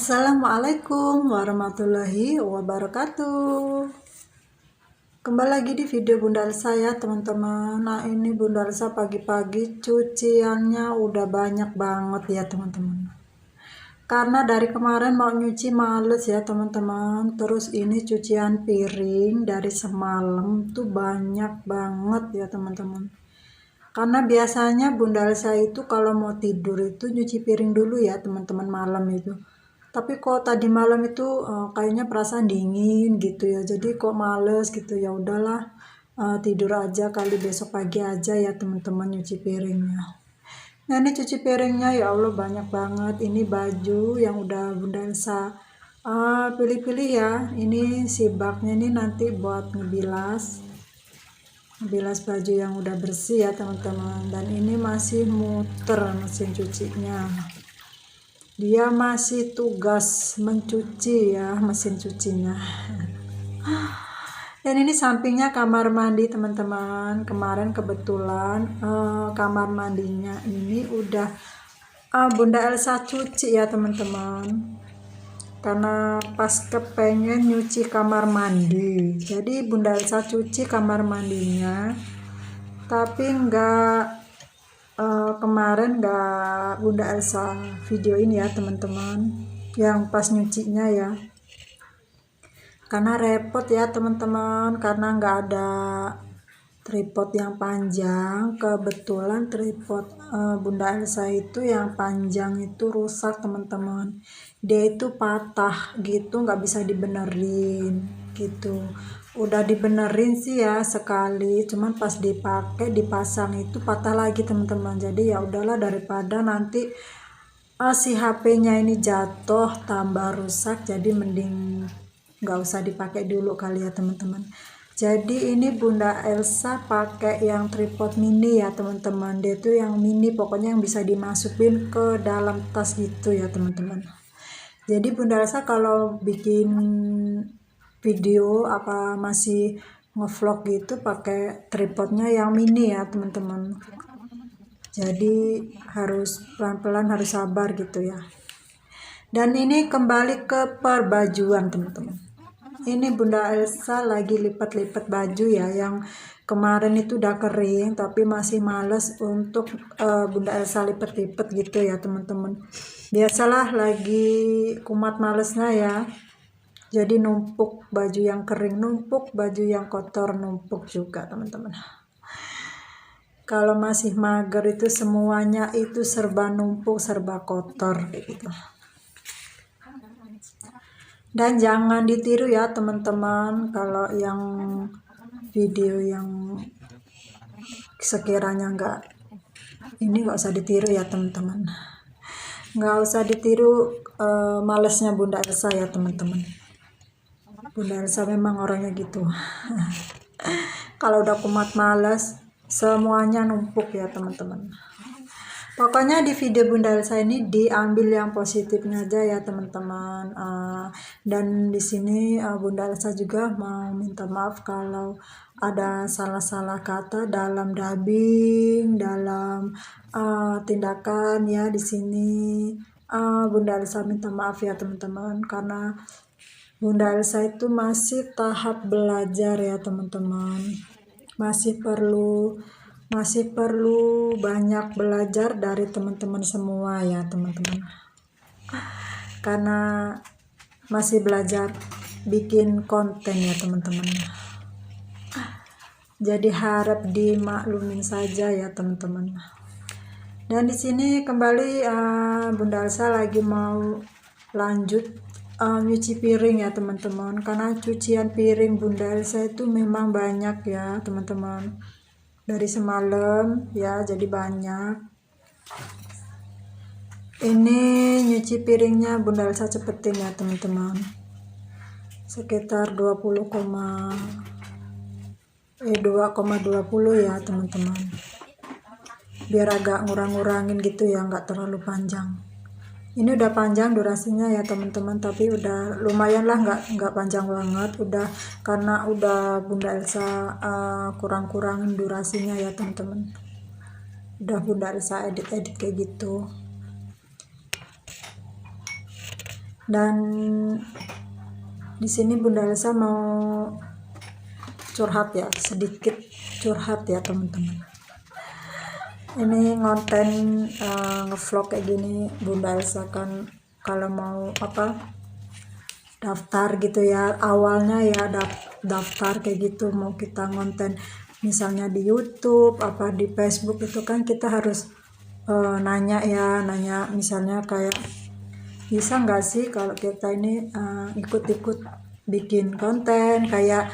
Assalamualaikum warahmatullahi wabarakatuh. Kembali lagi di video Bunda Elsa ya teman-teman. Nah ini Bunda Elsa pagi-pagi cuciannya udah banyak banget ya teman-teman. Karena dari kemarin mau nyuci males ya teman-teman. Terus ini cucian piring dari semalam tuh banyak banget ya teman-teman. Karena biasanya Bunda Elsa itu kalau mau tidur itu nyuci piring dulu ya teman-teman malam itu. Tapi kok tadi malam itu kayaknya perasaan dingin gitu ya. Jadi kok males gitu ya udahlah, tidur aja kali besok pagi aja ya teman-teman nyuci piringnya. Nah ini cuci piringnya ya Allah banyak banget. Ini baju yang udah Bunda Elsa pilih-pilih ya. Ini si baknya ini nanti buat ngebilas baju yang udah bersih ya teman-teman. Dan ini masih muter mesin cucinya, dia masih tugas mencuci ya mesin cucinya. Dan ini sampingnya kamar mandi teman-teman. Kemarin kebetulan kamar mandinya ini udah Bunda Elsa cuci ya teman-teman, karena pas kepengen nyuci kamar mandi jadi Bunda Elsa cuci kamar mandinya, tapi kemarin nggak Bunda Elsa videoin ya teman-teman yang pas nyucinya ya, karena repot ya teman-teman, karena nggak ada tripod yang panjang. Kebetulan tripod Bunda Elsa itu yang panjang itu rusak teman-teman, dia itu patah gitu, nggak bisa dibenerin gitu. Udah dibenerin sih ya sekali, cuman pas dipakai dipasang itu patah lagi teman-teman. Jadi ya udahlah, daripada nanti si HP-nya ini jatuh tambah rusak, jadi mending nggak usah dipakai dulu kali ya teman-teman. Jadi ini Bunda Elsa pakai yang tripod mini ya teman-teman. Dia tuh yang mini, pokoknya yang bisa dimasukin ke dalam tas gitu ya teman-teman. Jadi Bunda Elsa kalau bikin video apa masih ngevlog gitu pakai tripodnya yang mini ya teman-teman. Jadi harus pelan-pelan, harus sabar gitu ya. Dan ini kembali ke perbajuan teman-teman. Ini Bunda Elsa lagi lipat-lipat baju ya, yang kemarin itu udah kering tapi masih males untuk Bunda Elsa lipat-lipat gitu ya teman-teman. Biasalah lagi kumat malesnya ya, jadi numpuk baju yang kering, numpuk baju yang kotor, numpuk juga teman-teman. Kalau masih mager itu semuanya itu serba numpuk, serba kotor gitu. Dan jangan ditiru ya teman-teman, kalau yang video yang sekiranya nggak usah ditiru ya teman-teman. Nggak usah ditiru malesnya Bunda Elsa ya teman-teman. Bunda Elsa memang orangnya gitu. Kalau udah kumat males semuanya numpuk ya teman-teman. Pokoknya di video Bunda Elsa ini diambil yang positifnya aja ya teman-teman. Dan di sini Bunda Elsa juga mau minta maaf kalau ada salah-salah kata dalam dubbing, dalam tindakan ya di sini. Bunda Elsa minta maaf ya teman-teman, karena Bunda Elsa itu masih tahap belajar ya teman-teman. Masih perlu banyak belajar dari teman-teman semua ya teman-teman, karena masih belajar bikin konten ya teman-teman. Jadi harap dimaklumin saja ya teman-teman. Dan di sini kembali Bunda Elsa lagi mau lanjut nyuci piring ya teman-teman, karena cucian piring Bunda Elsa itu memang banyak ya teman-teman, dari semalam ya, jadi banyak. Ini nyuci piringnya Bunda Elsa cepetin ya teman-teman, sekitar 2,20 ya teman-teman, biar agak ngurang-ngurangin gitu ya, nggak terlalu panjang. Ini udah panjang durasinya ya teman-teman, tapi udah lumayan lah, nggak panjang banget, udah karena udah Bunda Elsa kurang-kurangin durasinya ya teman-teman. Udah Bunda Elsa edit kayak gitu. Dan di sini Bunda Elsa mau curhat ya, sedikit curhat ya teman-teman. Ini ngonten ngevlog kayak gini Bunda Elsa kan kalau mau daftar gitu ya, awalnya ya daftar kayak gitu, mau kita ngonten misalnya di YouTube apa di Facebook itu kan kita harus nanya misalnya kayak bisa nggak sih kalau kita ini ikut-ikut bikin konten kayak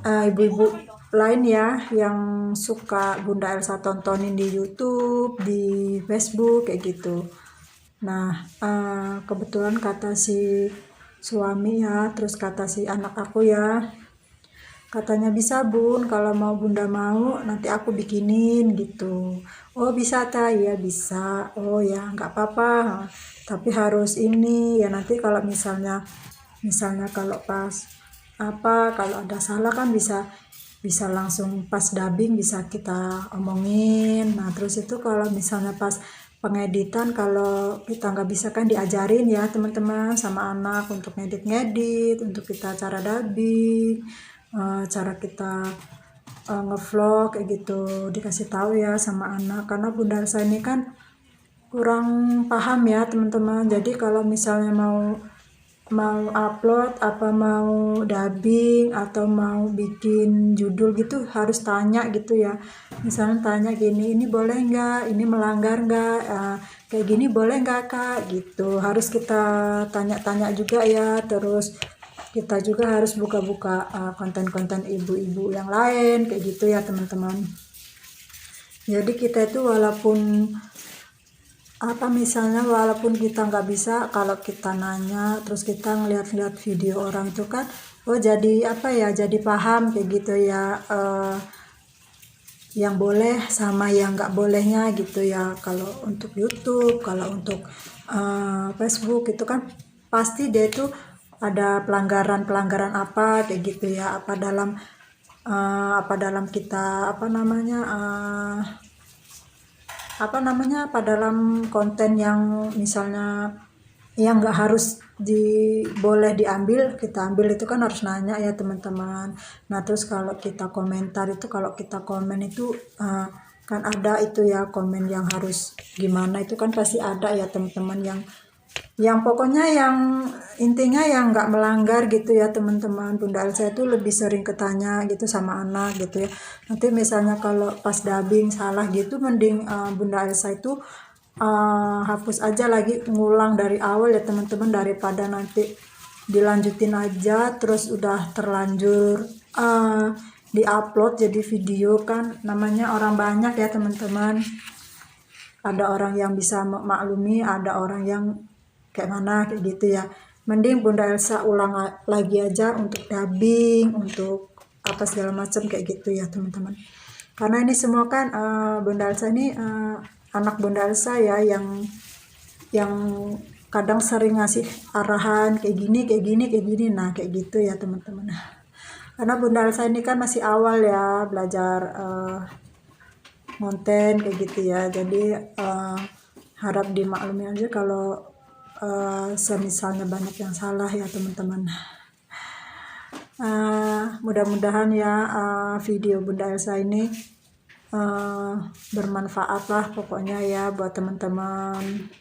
ibu-ibu lain ya yang suka Bunda Elsa tontonin di YouTube, di Facebook kayak gitu. Nah, kebetulan kata si suami ya, terus kata si anak aku ya, katanya bisa Bun, kalau mau Bunda mau nanti aku bikinin gitu. Oh bisa ta? Iya bisa. Oh ya nggak apa-apa. Tapi harus ini ya, nanti kalau misalnya kalau pas kalau ada salah kan bisa bisa langsung pas dubbing bisa kita omongin. Nah terus itu kalau misalnya pas pengeditan kalau kita nggak bisa kan diajarin ya teman-teman sama anak untuk ngedit-ngedit, untuk kita cara dubbing, cara kita ngevlog kayak gitu dikasih tahu ya sama anak, karena Bunda Elsa ini kan kurang paham ya teman-teman. Jadi kalau misalnya mau upload apa mau dubbing atau mau bikin judul gitu harus tanya gitu ya, misalnya tanya gini, ini boleh nggak, ini melanggar nggak, kayak gini boleh nggak kak gitu, harus kita tanya-tanya juga ya. Terus kita juga harus buka-buka konten-konten ibu-ibu yang lain kayak gitu ya teman-teman. Jadi kita itu walaupun misalnya walaupun kita nggak bisa, kalau kita nanya terus kita ngeliat-liat video orang itu kan jadi jadi paham kayak gitu ya, yang boleh sama yang nggak bolehnya gitu ya. Kalau untuk YouTube, kalau untuk Facebook itu kan pasti dia itu ada pelanggaran apa kayak gitu ya, apa dalam kita apa dalam konten yang misalnya yang nggak harus boleh diambil kita ambil, itu kan harus nanya ya teman-teman. Nah terus kalau kita komentar itu, kalau kita komen itu kan ada itu ya komen yang harus gimana, itu kan pasti ada ya teman-teman, yang pokoknya yang intinya yang nggak melanggar gitu ya teman-teman. Bunda Elsa itu lebih sering ketanya gitu sama anak gitu ya. Nanti misalnya kalau pas dubbing salah gitu, mending Bunda Elsa itu hapus aja lagi, ngulang dari awal ya teman-teman, daripada nanti dilanjutin aja terus udah terlanjur diupload jadi video kan namanya orang banyak ya teman-teman. Ada orang yang bisa maklumi, ada orang yang kayak mana kayak gitu ya. Mending Bunda Elsa ulang lagi aja untuk dubbing, untuk apa segala macam kayak gitu ya teman-teman. Karena ini semua kan Bunda Elsa ini anak Bunda Elsa ya, yang kadang sering ngasih arahan kayak gini kayak gini kayak gini, nah kayak gitu ya teman-teman. Karena Bunda Elsa ini kan masih awal ya belajar konten kayak gitu ya, jadi harap dimaklumi aja kalau semisalnya banyak yang salah ya teman-teman. Mudah-mudahan ya video Bunda Elsa ini bermanfaat lah pokoknya ya buat teman-teman.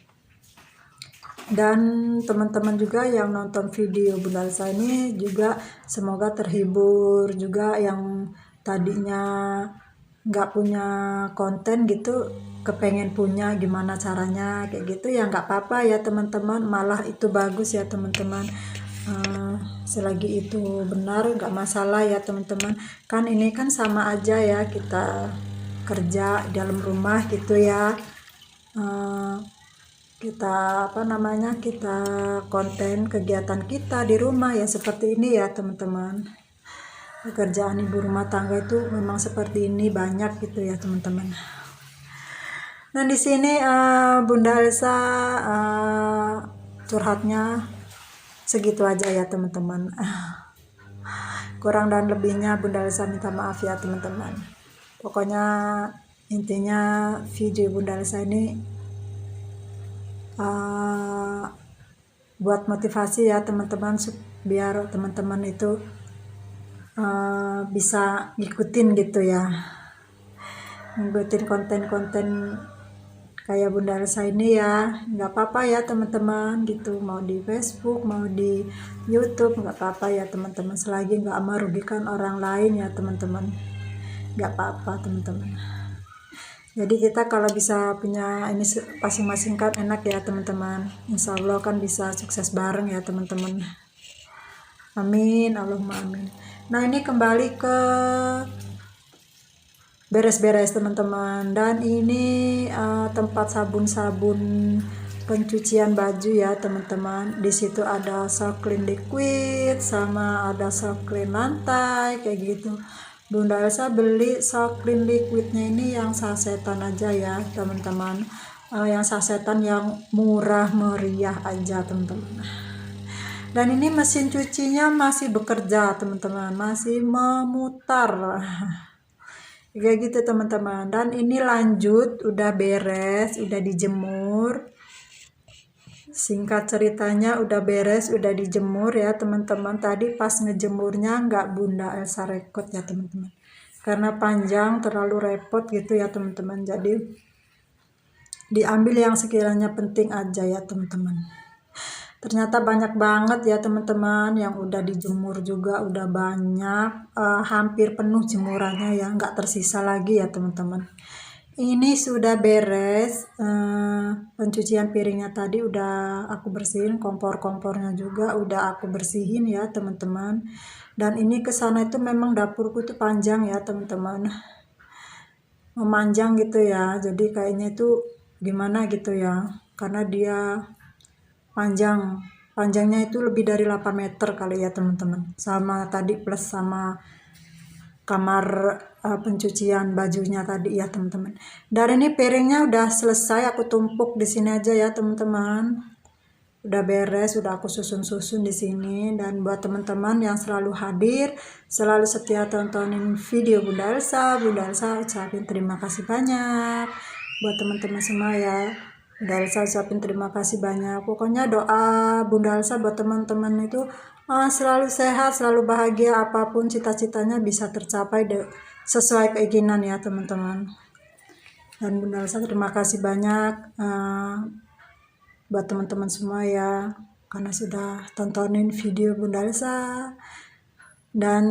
Dan teman-teman juga yang nonton video Bunda Elsa ini juga semoga terhibur juga, yang tadinya nggak punya konten gitu kepengen punya, gimana caranya kayak gitu ya, nggak apa-apa ya teman-teman, malah itu bagus ya teman-teman. Selagi itu benar nggak masalah ya teman-teman. Kan ini kan sama aja ya, kita kerja dalam rumah gitu ya, kita kita konten kegiatan kita di rumah ya seperti ini ya teman-teman. Pekerjaan ibu rumah tangga itu memang seperti ini, banyak gitu ya teman-teman. Nah di sini Bunda Elsa curhatnya segitu aja ya teman-teman. Kurang dan lebihnya Bunda Elsa minta maaf ya teman-teman. Pokoknya intinya video Bunda Elsa ini buat motivasi ya teman-teman, biar teman-teman itu bisa ngikutin gitu ya, ngikutin konten-konten kayak Bunda Elsa ini ya. Nggak apa-apa ya teman-teman gitu, mau di Facebook mau di YouTube nggak apa-apa ya teman-teman, selagi nggak merugikan orang lain ya teman-teman, nggak apa-apa teman-teman. Jadi kita kalau bisa punya ini masing-masing kan enak ya teman-teman, insya Allah kan bisa sukses bareng ya teman-teman. Amin, Allahumma amin. Nah ini kembali ke beres-beres teman-teman, dan ini tempat sabun-sabun pencucian baju ya teman-teman. Di situ ada soft clean liquid sama ada soft clean lantai kayak gitu. Bunda Elsa beli soft clean liquidnya ini yang sasetan aja ya teman-teman, yang sasetan yang murah meriah aja teman-teman. Dan ini mesin cucinya masih bekerja teman-teman, masih memutar kayak gitu teman-teman. Dan ini lanjut udah beres, udah dijemur. Singkat ceritanya udah beres, udah dijemur ya teman-teman. Tadi pas ngejemurnya nggak Bunda Elsa rekod ya teman-teman, karena panjang terlalu repot gitu ya teman-teman. Jadi diambil yang sekiranya penting aja ya teman-teman. Ternyata banyak banget ya teman-teman yang udah dijemur juga, udah banyak, hampir penuh jemurannya ya, nggak tersisa lagi ya teman-teman. Ini sudah beres, pencucian piringnya tadi udah aku bersihin, kompor-kompornya juga udah aku bersihin ya teman-teman. Dan ini kesana itu memang dapurku tuh panjang ya teman-teman, memanjang gitu ya, jadi kayaknya itu gimana gitu ya, karena dia panjangnya itu lebih dari 8 meter kali ya teman-teman, sama tadi plus sama kamar pencucian bajunya tadi ya teman-teman. Dan ini piringnya udah selesai, aku tumpuk di sini aja ya teman-teman. Udah beres, udah aku susun-susun di sini. Dan buat teman-teman yang selalu hadir, selalu setia tontonin video Bunda Elsa ucapin terima kasih banyak. Buat teman-teman semua ya, Bunda Elsa ucapin terima kasih banyak. Pokoknya doa Bunda Elsa buat teman-teman itu selalu sehat, selalu bahagia, apapun cita-citanya bisa tercapai sesuai keinginan ya teman-teman. Dan Bunda Elsa terima kasih banyak buat teman-teman semua ya, karena sudah tontonin video Bunda Elsa. Dan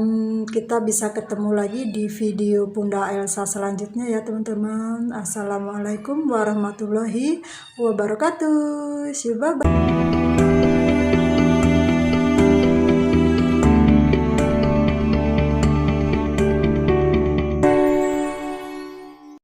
kita bisa ketemu lagi di video Bunda Elsa selanjutnya ya teman-teman. Assalamualaikum warahmatullahi wabarakatuh. Bye bye.